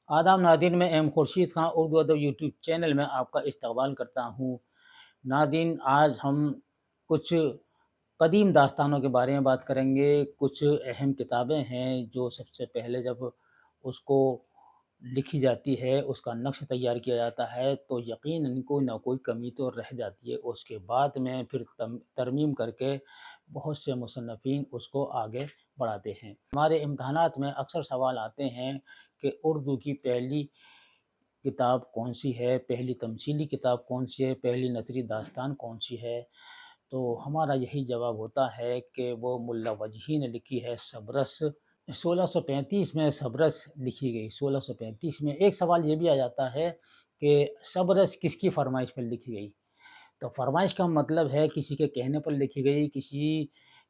آداب ناظرین، میں ایم خورشید خان اردو ادب یوٹیوب چینل میں آپ کا استقبال کرتا ہوں۔ ناظرین، آج ہم کچھ قدیم داستانوں کے بارے میں بات کریں گے۔ کچھ اہم کتابیں ہیں جو سب سے پہلے جب اس کو لکھی جاتی ہے، اس کا نقش تیار کیا جاتا ہے تو یقیناً کوئی نہ کوئی کمی تو رہ جاتی ہے۔ اس کے بعد میں پھر ترمیم کر کے بہت سے مصنفین اس کو آگے بڑھاتے ہیں۔ ہمارے امتحانات میں اکثر سوال آتے ہیں کہ اردو کی پہلی کتاب کون سی ہے، پہلی تمثیلی کتاب کون سی ہے، پہلی نثری داستان کون سی ہے؟ تو ہمارا یہی جواب ہوتا ہے کہ وہ ملا وجہی نے لکھی ہے سبرس۔ 1635 میں سبرس لکھی گئی۔ 1635 میں ایک سوال یہ بھی آ جاتا ہے کہ سبرس کس کی فرمائش پر لکھی گئی؟ تو فرمائش کا مطلب ہے کسی کے کہنے پر لکھی گئی، کسی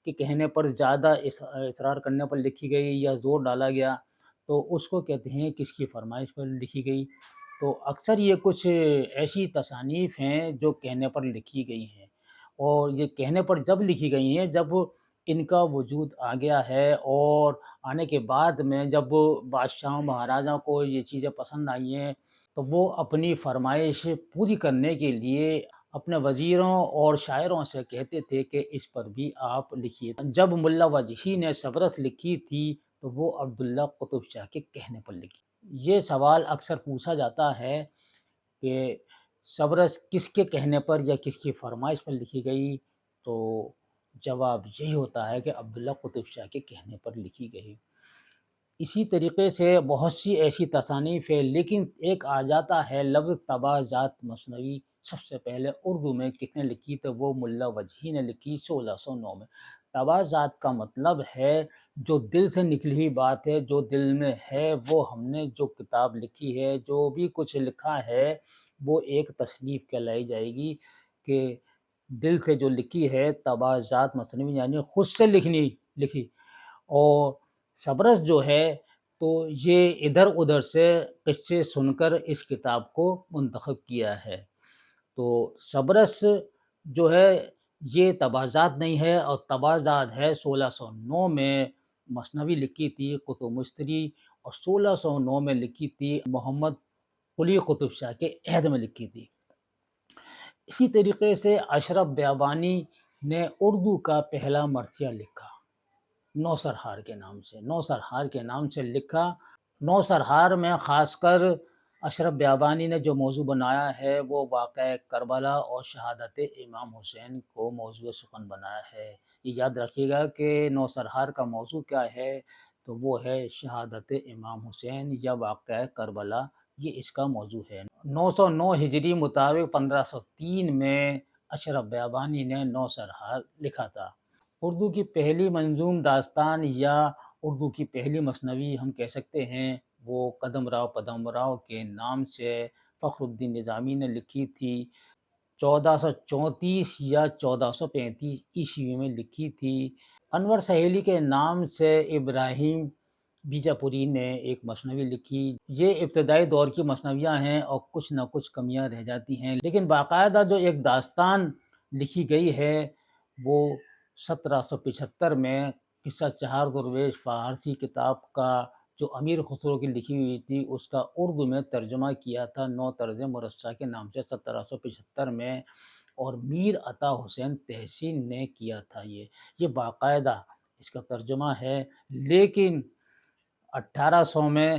کے کہنے پر زیادہ اصرار کرنے پر لکھی گئی یا زور ڈالا گیا، تو اس کو کہتے ہیں کس کی فرمائش پر لکھی گئی۔ تو اکثر یہ کچھ ایسی تصانیف ہیں جو کہنے پر لکھی گئی ہیں، اور یہ کہنے پر جب لکھی گئی ہیں جب ان کا وجود آ گیا ہے، اور آنے کے بعد میں جب بادشاہوں مہاراجاؤں کو یہ چیزیں پسند آئی ہیں تو وہ اپنی فرمائش پوری کرنے کے لیے اپنے وزیروں اور شاعروں سے کہتے تھے کہ اس پر بھی آپ لکھیے۔ جب ملا وجہی نے سبرس لکھی تھی تو وہ عبداللہ قطب شاہ کے کہنے پر لکھی۔ یہ سوال اکثر پوچھا جاتا ہے کہ سبرس کس کے کہنے پر یا کس کی فرمائش پر لکھی گئی، تو جواب یہی ہوتا ہے کہ عبداللہ قطب شاہ کے کہنے پر لکھی گئی۔ اسی طریقے سے بہت سی ایسی تصانیف ہے، لیکن ایک آ جاتا ہے لفظ تبازات مثنوی۔ سب سے پہلے اردو میں کس نے لکھی تو وہ ملا وجہی نے لکھی 1609 میں۔ تبازات کا مطلب ہے جو دل سے نکلی ہوئی بات ہے، جو دل میں ہے، وہ ہم نے جو کتاب لکھی ہے، جو بھی کچھ لکھا ہے وہ ایک تصنیف کہلائی جائے گی کہ دل سے جو لکھی ہے تبازات مثنوی، یعنی خود سے لکھی۔ اور سبرس جو ہے تو یہ ادھر ادھر سے قصے سن کر اس کتاب کو منتخب کیا ہے۔ تو سبرس جو ہے یہ تبازات نہیں ہے، اور تبازات ہے 1609 میں مثنوی لکھی تھی قطب مستری، اور 1609 میں لکھی تھی محمد قلی قطب شاہ کے عہد میں لکھی تھی۔ اسی طریقے سے اشرف بیابانی نے اردو کا پہلا مرثیہ لکھا نوسرہار کے نام سے۔ نوسرہار کے نام سے لکھا۔ نوسرہار میں خاص کر اشرف بیابانی نے جو موضوع بنایا ہے وہ واقعہ کربلا اور شہادت امام حسین کو موضوع سخن بنایا ہے۔ یہ یاد رکھیے گا کہ نوسرہار کا موضوع کیا ہے، تو وہ ہے شہادت امام حسین یا واقعہ کربلا، یہ اس کا موضوع ہے۔ 909 ہجری مطابق 1503 میں اشرف بیابانی نے نوسرہار لکھا تھا۔ اردو کی پہلی منظوم داستان یا اردو کی پہلی مثنوی ہم کہہ سکتے ہیں وہ قدم راؤ پدم راؤ کے نام سے فخر الدین نظامی نے لکھی تھی۔ 1434 یا 1435 عیسوی میں لکھی تھی۔ انور سہیلی کے نام سے ابراہیم بیجاپوری نے ایک مثنوی لکھی۔ یہ ابتدائی دور کی مثنویاں ہیں اور کچھ نہ کچھ کمیاں رہ جاتی ہیں، لیکن باقاعدہ جو ایک داستان لکھی گئی ہے وہ 1775 میں قصہ چہار درویش فارسی کتاب کا جو امیر خسرو کی لکھی ہوئی تھی اس کا اردو میں ترجمہ کیا تھا نو طرز مرصع کے نام سے 1775 میں، اور میر عطا حسین تحسین نے کیا تھا۔ یہ باقاعدہ اس کا ترجمہ ہے، لیکن 1800 میں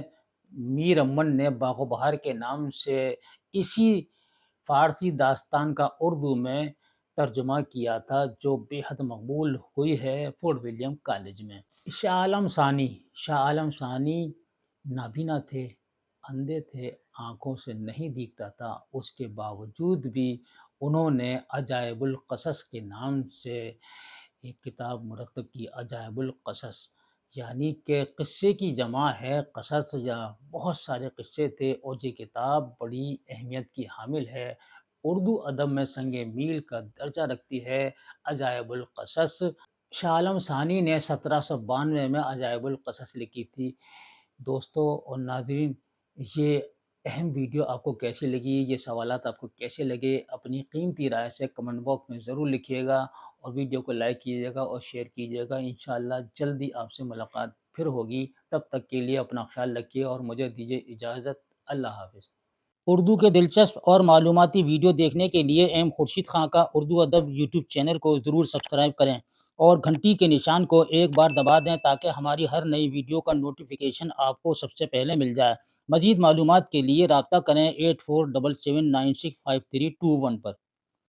میر امن نے باغ و بہار کے نام سے اسی فارسی داستان کا اردو میں ترجمہ کیا تھا، جو بے حد مقبول ہوئی ہے فورٹ ولیم کالج میں۔ شاہ عالم ثانی نابینا تھے، اندھے تھے، آنکھوں سے نہیں دیکھتا تھا، اس کے باوجود بھی انہوں نے عجائب القصص کے نام سے ایک کتاب مرتب کی۔ عجائب القصص یعنی کہ قصے کی جمع ہے قصص، یا بہت سارے قصے تھے، اور یہ کتاب بڑی اہمیت کی حامل ہے، اردو ادب میں سنگ میل کا درجہ رکھتی ہے عجائب القصص۔ شاہ عالم ثانی نے 1792 میں عجائب القصص لکھی تھی۔ دوستو اور ناظرین، یہ اہم ویڈیو آپ کو کیسی لگی، یہ سوالات آپ کو کیسے لگے، اپنی قیمتی رائے سے کمنٹ باکس میں ضرور لکھیے گا، اور ویڈیو کو لائک کیجیے گا اور شیئر کیجیے گا۔ انشاءاللہ جلدی آپ سے ملاقات پھر ہوگی، تب تک کے لیے اپنا خیال رکھیے اور مجھے دیجیے اجازت۔ اللہ حافظ۔ اردو کے دلچسپ اور معلوماتی ویڈیو دیکھنے کے لیے ایم خورشید خاں کا اردو ادب یوٹیوب چینل کو ضرور سبسکرائب کریں اور گھنٹی کے نشان کو ایک بار دبا دیں تاکہ ہماری ہر نئی ویڈیو کا نوٹیفیکیشن آپ کو سب سے پہلے مل جائے۔ مزید معلومات کے لیے رابطہ کریں 8477965321 پر۔